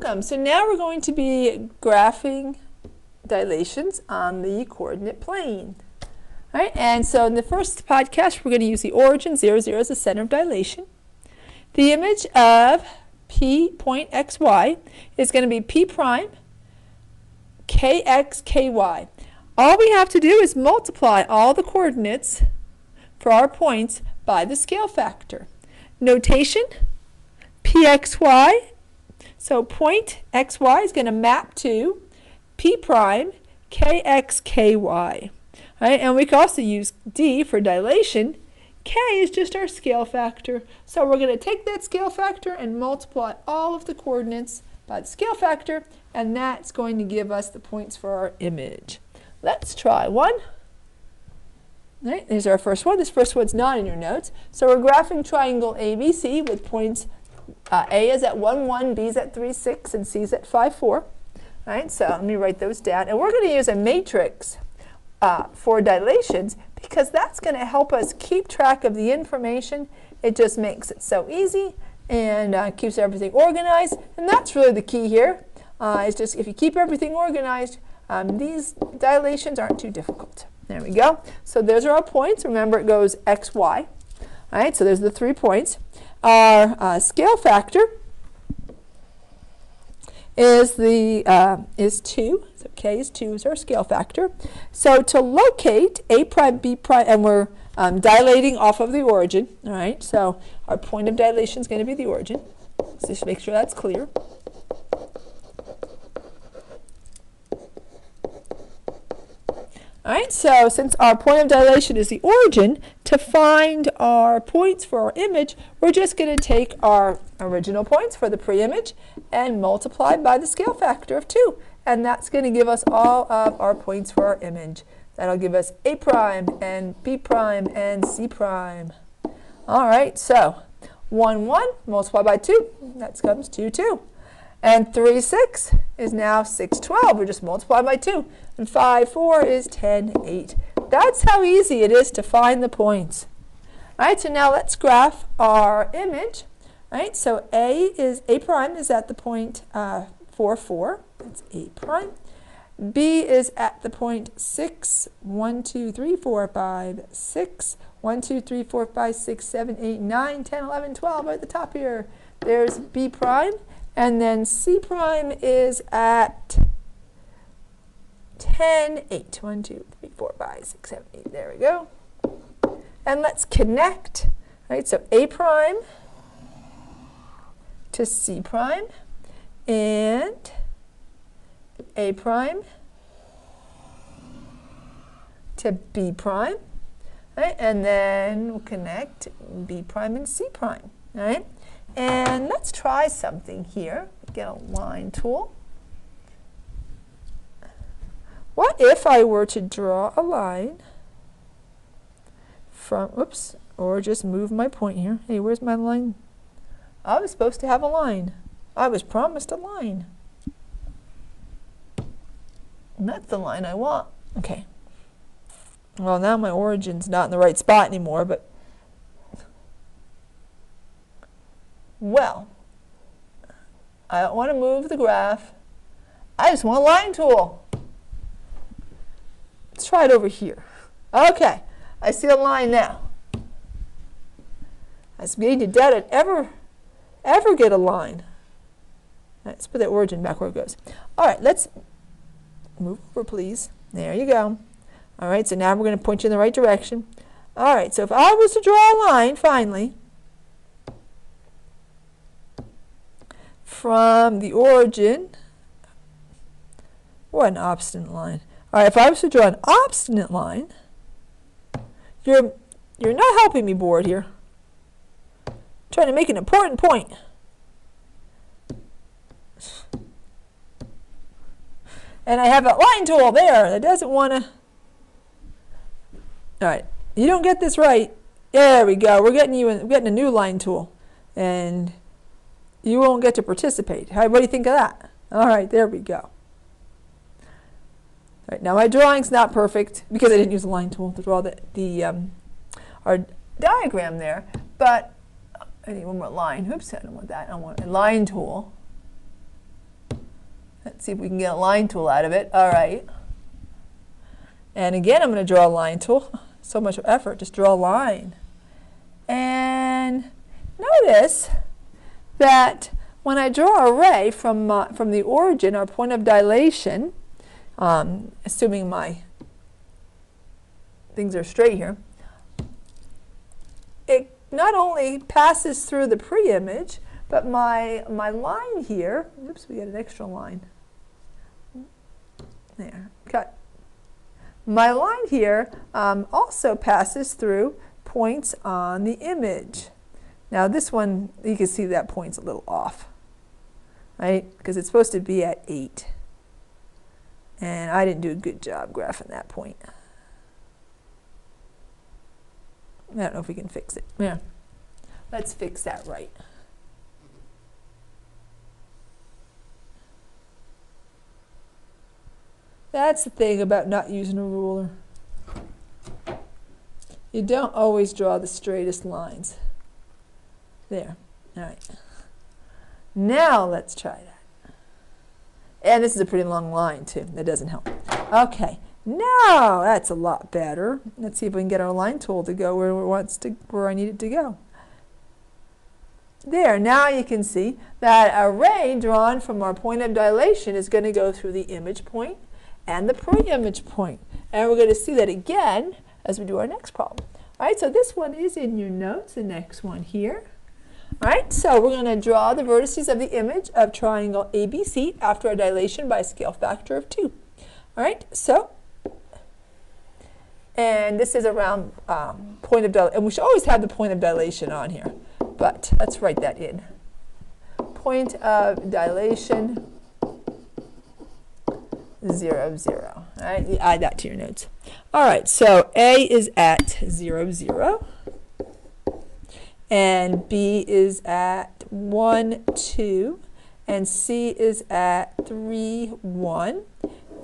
welcome. So now we're going to be graphing dilations on the coordinate plane. All right, and so in the first podcast, we're going to use the origin 0, 0 as the center of dilation. The image of P point xy is going to be P prime kx ky. All we have to do is multiply all the coordinates for our points by the scale factor. Notation, pxy. So point xy is going to map to P prime kx ky. Right? And we can also use D for dilation. K is just our scale factor. So we're going to take that scale factor and multiply all of the coordinates by the scale factor, and that's going to give us the points for our image. Let's try one. All right, here's our first one. This first one's not in your notes. So we're graphing triangle ABC with points A is at 1, 1, B is at 3, 6, and C is at 5, 4. All right, so let me write those down. And we're going to use a matrix for dilations because that's going to help us keep track of the information. It just makes it so easy and keeps everything organized. And that's really the key here. It's just if you keep everything organized, these dilations aren't too difficult. There we go. So those are our points. Remember, it goes x, y. All right, so there's the 3 points. Our scale factor is 2. So k is 2 is our scale factor. So to locate A prime, B prime, and we're dilating off of the origin. All right, so our point of dilation is going to be the origin. So just make sure that's clear. All right, so since our point of dilation is the origin, to find our points for our image, we're just going to take our original points for the pre-image and multiply by the scale factor of 2. And that's going to give us all of our points for our image. That'll give us A prime and B prime and C prime. All right, so 1, 1, multiply by 2, that comes 2, 2. And 3, 6 is now 6, 12. We just multiply by 2. And 5, 4 is 10, 8. That's how easy it is to find the points. All right, so now let's graph our image. All right, so A prime is at the point 4, 4. That's A prime. B is at the point 6, 1, 2, 3, 4, 5, 6. 1, 2, 3, 4, 5, 6, 7, 8, 9, 10, 11, 12 at the top here. There's B prime. And then C prime is at 10, 8. 1, 2, 3, 4, 5, 6, 7, 8. There we go. And let's connect. Right, so A prime to C prime and A prime to B prime. Right, and then we'll connect B prime and C prime. Right? And let's try something here. Get a line tool. What if I were to draw a line from, oops, or just move my point here. Hey, where's my line? I was supposed to have a line. I was promised a line. And that's the line I want. Okay. Well, now my origin's not in the right spot anymore, but well, I don't want to move the graph. I just want a line tool. Let's try it over here. Okay, I see a line now. I was being to doubt I'd ever get a line. Let's put that origin back where it goes. All right, let's move over, please. There you go. All right, so now we're going to point you in the right direction. All right, so if I was to draw a line, finally, from the origin, what an obstinate line. All right, if I was to draw an obstinate line, you're not helping me, board, here. I'm trying to make an important point. And I have a line tool there that doesn't want to. All right, you don't get this right. There we go. We're getting a new line tool, and you won't get to participate. What do you think of that? All right, there we go. All right, now my drawing's not perfect because I didn't use a line tool to draw our diagram there, but I need one more line. Oops, I don't want that. I want a line tool. Let's see if we can get a line tool out of it. All right. And again, I'm going to draw a line tool. So much effort, just draw a line. And notice that when I draw a ray from the origin, our point of dilation, assuming my things are straight here, it not only passes through the pre-image, but my line here, oops, we got an extra line. There, cut. My line here also passes through points on the image. Now this one, you can see that point's a little off, right? Because it's supposed to be at 8. And I didn't do a good job graphing that point. I don't know if we can fix it. Yeah. Let's fix that right. That's the thing about not using a ruler. You don't always draw the straightest lines. There. All right. Now let's try that. And this is a pretty long line too. That doesn't help. Okay. Now that's a lot better. Let's see if we can get our line tool to go where I need it to go. There. Now you can see that a ray drawn from our point of dilation is going to go through the image point and the pre-image point. And we're going to see that again as we do our next problem. All right, so this one is in your notes, the next one here. All right, so we're going to draw the vertices of the image of triangle ABC after a dilation by a scale factor of 2. All right, so, and this is around point of dilation, and we should always have the point of dilation on here, but let's write that in. Point of dilation 0, 0. All right, you add that to your notes. All right, so A is at 0, 0, and B is at 1, 2, and C is at 3, 1,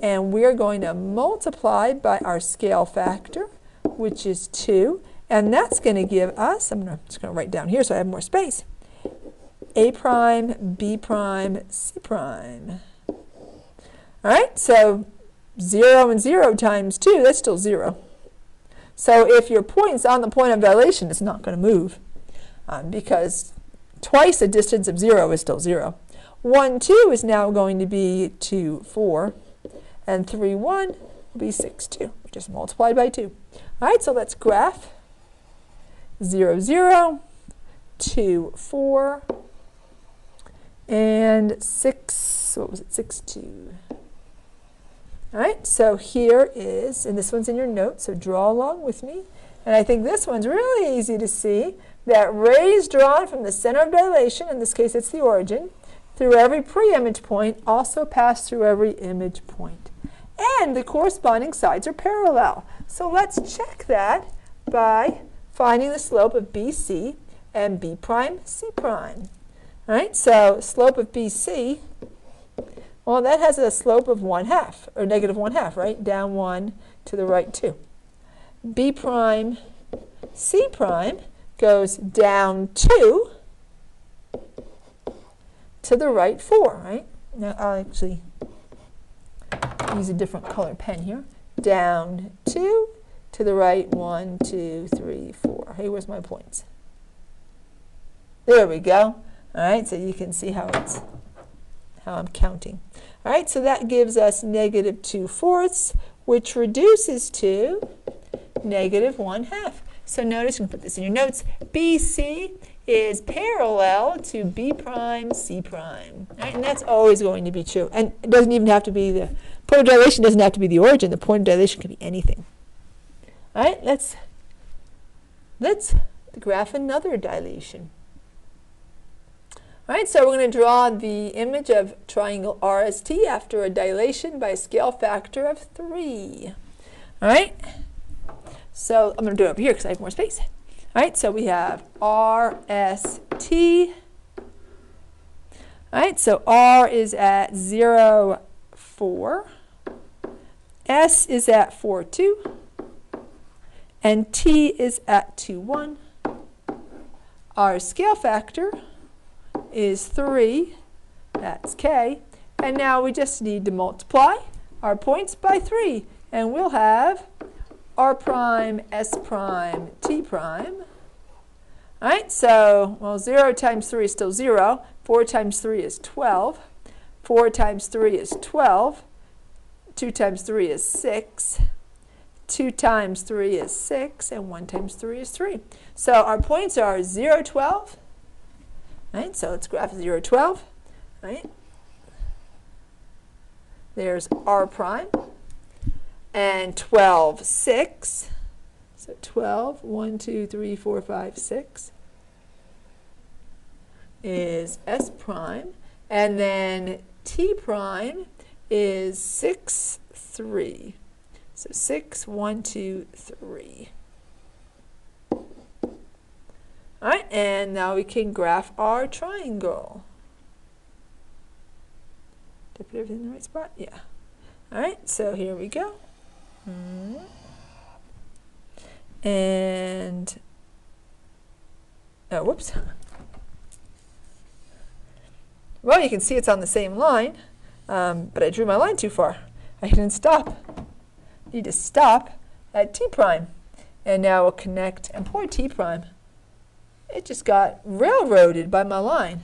and we're going to multiply by our scale factor, which is 2, and that's going to give us, I'm just going to write down here so I have more space, A prime, B prime, C prime. All right, so 0 and 0 times 2, that's still 0. So if your point's on the point of dilation, it's not going to move because twice the distance of 0 is still 0. 1, 2 is now going to be 2, 4, and 3, 1 will be 6, 2. We just multiplied by 2. All right, so let's graph 0, 0, 2, 4, and 6, what was it, 6, 2. All right, so here is, and this one's in your notes, so draw along with me. And I think this one's really easy to see, that rays drawn from the center of dilation, in this case it's the origin, through every pre-image point also pass through every image point. And the corresponding sides are parallel. So let's check that by finding the slope of BC and B prime, C prime. All right, so slope of BC, well, that has a slope of 1/2, or negative 1/2, right? Down 1 to the right 2. B prime, C prime goes down 2 to the right 4, right? Now I'll actually use a different color pen here. Down 2 to the right 1, 2, 3, 4. Hey, where's my points? There we go. All right, so you can see how I'm counting. All right, so that gives us negative 2/4, which reduces to negative 1/2. So notice, you can put this in your notes, BC is parallel to B prime, C prime. All right, and that's always going to be true. And it doesn't even have to be the point of dilation, doesn't have to be the origin. The point of dilation can be anything. All right, let's graph another dilation. All right, so we're going to draw the image of triangle RST after a dilation by a scale factor of 3. All right, so I'm going to do it over here because I have more space. All right, so we have RST. All right, so R is at 0, 4. S is at 4, 2. And T is at 2, 1. Our scale factor is 3, that's K, And now we just need to multiply our points by 3. And we'll have r prime, s prime, t prime. All right, so, well, 0 times 3 is still 0. 4 times 3 is 12. 4 times 3 is 12. 2 times 3 is 6. 2 times 3 is 6. And 1 times 3 is 3. So our points are 0, 12. Right, so let's graph 0, 12. Right. There's r prime. And 12, 6. So 12, 1, 2, 3, 4, 5, 6 is s prime. And then t prime is 6, 3. So 6, 1, 2, 3. All right, and now we can graph our triangle. Did I put everything in the right spot? Yeah. All right, so here we go. And, oh, whoops. Well, you can see it's on the same line, but I drew my line too far. I didn't stop. Need to stop at t prime. And now we'll connect, and poor t prime. It just got railroaded by my line.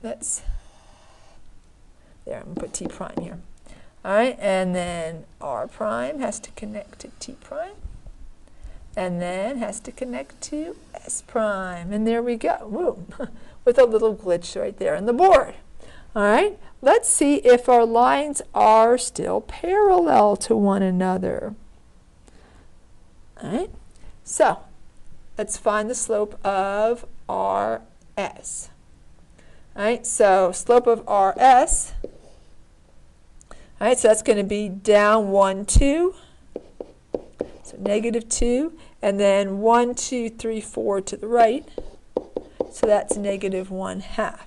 There, I'm going to put t prime here. All right, and then r prime has to connect to t prime. And then has to connect to s prime. And there we go. Boom. With a little glitch right there on the board. All right, let's see if our lines are still parallel to one another. All right, so let's find the slope of RS. All right, so slope of RS. All right, so that's going to be down 1, 2. So negative 2. And then 1, 2, 3, 4 to the right. So that's negative 1/2.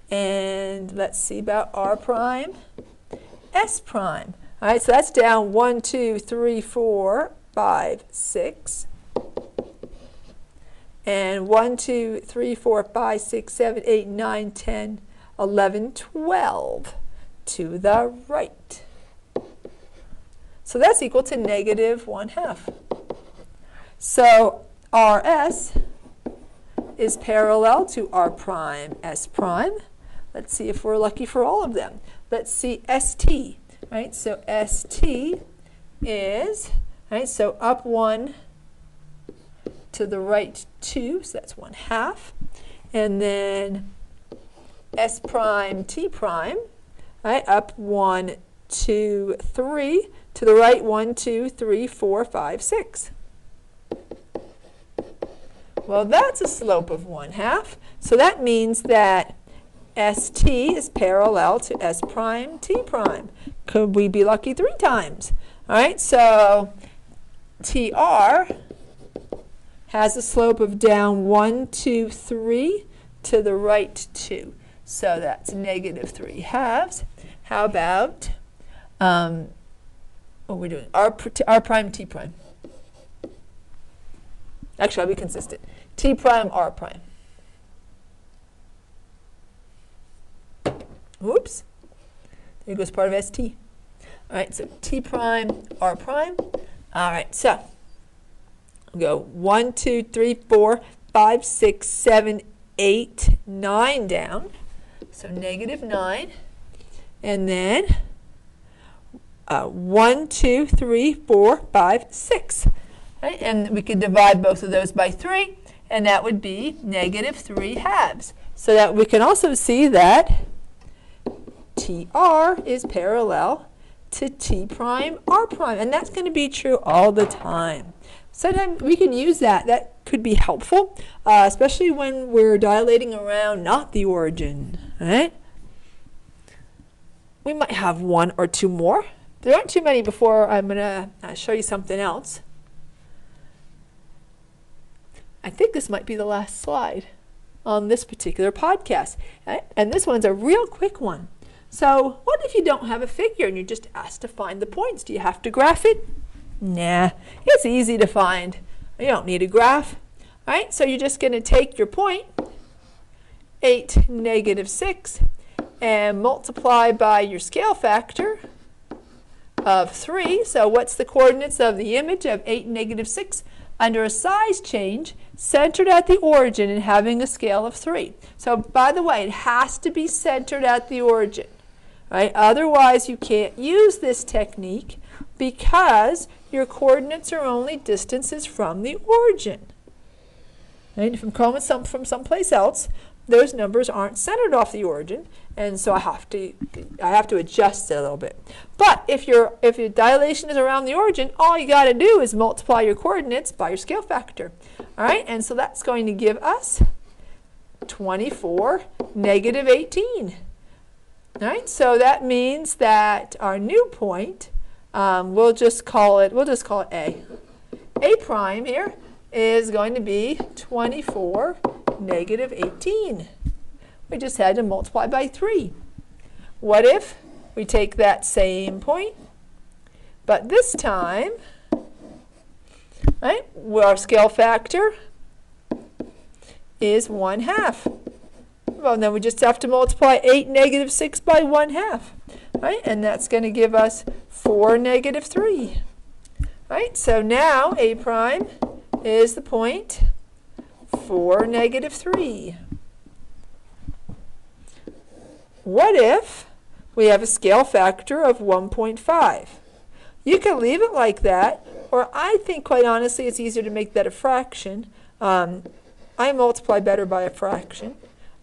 And let's see about r prime, s prime. All right, so that's down 1, 2, 3, 4, 5, 6. And 1, 2, 3, 4, 5, 6, 7, 8, 9, 10, 11, 12 to the right. So that's equal to negative 1/2. So RS is parallel to r prime, s prime. Let's see if we're lucky for all of them. Let's see ST. Right, so ST is, right, so up 1 to the right 2, so that's 1/2. And then S prime, T prime, right, up 1, 2, 3, to the right 1, 2, 3, 4, 5, 6. Well, that's a slope of 1/2. So that means that ST is parallel to S prime, T prime. Could we be lucky 3 times? All right, so TR has a slope of down 1, 2, 3 to the right 2. So that's negative 3/2. How about, what are we doing? R prime, T prime. Actually, I'll be consistent. T prime, R prime. Whoops. There goes part of ST. All right, so T prime, R prime. All right, so we'll go 1, 2, 3, 4, 5, 6, 7, 8, 9 down. So negative 9. And then 1, 2, 3, 4, 5, 6. Right? And we could divide both of those by 3, and that would be negative 3/2. So that we can also see that TR is parallel to T prime, R prime, and that's going to be true all the time. Sometimes we can use that. That could be helpful, especially when we're dilating around not the origin. Right? We might have 1 or 2 more. There aren't too many before I'm going to show you something else. I think this might be the last slide on this particular podcast. Right? And this one's a real quick one. So what if you don't have a figure and you're just asked to find the points? Do you have to graph it? Nah, it's easy to find. You don't need a graph. All right, so you're just going to take your point, 8, negative 6, and multiply by your scale factor of 3. So what's the coordinates of the image of 8 and negative 6 under a size change centered at the origin and having a scale of 3? So by the way, it has to be centered at the origin, right? Otherwise you can't use this technique because your coordinates are only distances from the origin. Right? If I'm coming from someplace else, those numbers aren't centered off the origin, and so I have to adjust it a little bit. But if your dilation is around the origin, all you got to do is multiply your coordinates by your scale factor. All right, and so that's going to give us 24, negative 18. All right, so that means that our new point, we'll just call it A. A prime here is going to be 24, negative 18. We just had to multiply by 3. What if we take that same point, but this time, right, our scale factor is 1/2. Well, then we just have to multiply 8, negative 6 by 1/2. Right, and that's going to give us 4, negative 3. Right, so now A prime is the point 4, negative 3. What if we have a scale factor of 1.5? You can leave it like that, or I think quite honestly it's easier to make that a fraction. I multiply better by a fraction,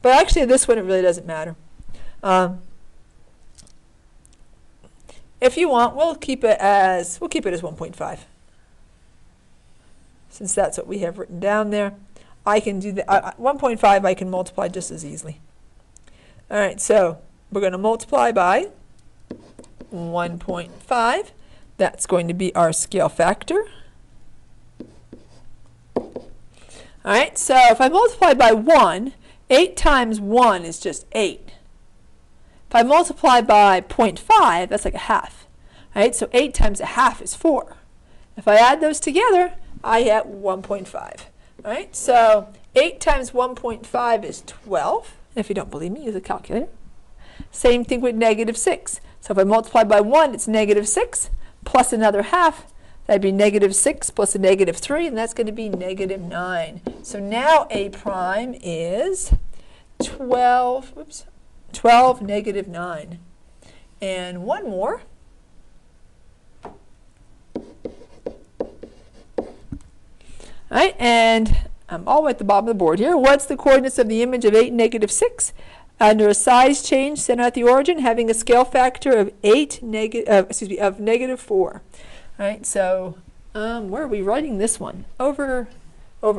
but actually this one it really doesn't matter. If you want, we'll keep it as 1.5. Since that's what we have written down there, I can do that. 1.5 I can multiply just as easily. All right, so we're going to multiply by 1.5. That's going to be our scale factor. All right, so if I multiply by 1, 8 times 1 is just 8. If I multiply by 0.5, that's like a half. Right? So 8 times a half is 4. If I add those together, I get 1.5. Right? So 8 times 1.5 is 12. If you don't believe me, use a calculator. Same thing with negative 6. So if I multiply by 1, it's negative 6 plus another half. That'd be negative 6 plus a negative 3, and that's going to be negative 9. So now A prime is 12, negative 9. And one more. All right, and I'm all the way at the bottom of the board here. What's the coordinates of the image of 8, negative 6 under a size change centered at the origin having a scale factor of negative 4? All right, so where are we writing this one? Over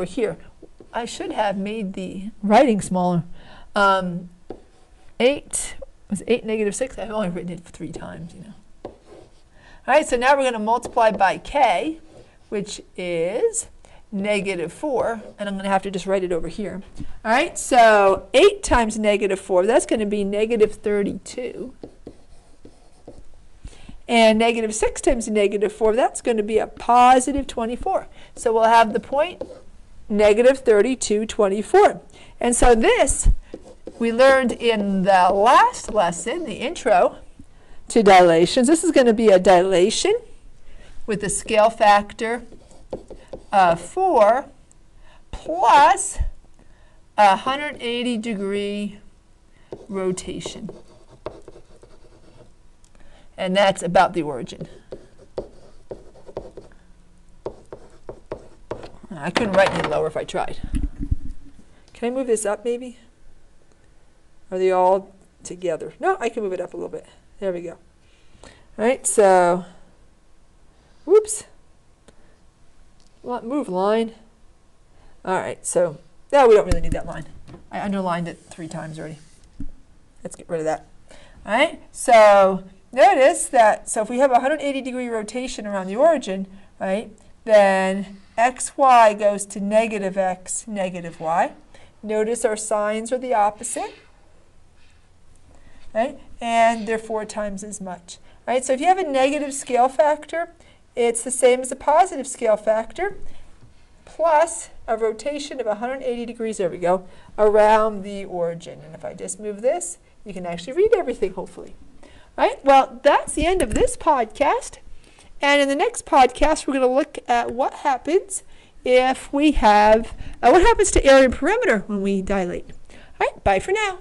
here. I should have made the writing smaller. 8 was 8, negative 6. I've only written it 3 times, you know. All right, so now we're going to multiply by k, which is negative 4, and I'm going to have to just write it over here. All right, so 8 times negative 4, that's going to be negative 32. And negative 6 times negative 4, that's going to be a positive 24. So we'll have the point negative 32, 24. And so this we learned in the last lesson, the intro to dilations. This is going to be a dilation with a scale factor of 4 plus a 180-degree rotation. And that's about the origin. I couldn't write any lower if I tried. Can I move this up maybe? Are they all together? No, I can move it up a little bit. There we go. All right, so, whoops. Move line. All right, so, yeah, we don't really need that line. I underlined it 3 times already. Let's get rid of that. All right, so notice that, so if we have a 180-degree rotation around the origin, right, then xy goes to negative x, negative y. Notice our signs are the opposite, right, and they're 4 times as much. Right, so if you have a negative scale factor, it's the same as a positive scale factor plus a rotation of 180 degrees, there we go, around the origin. And if I just move this, You can actually read everything, hopefully. All right, well, that's the end of this podcast. And in the next podcast, we're going to look at what happens if we have, what happens to area and perimeter when we dilate. All right, bye for now.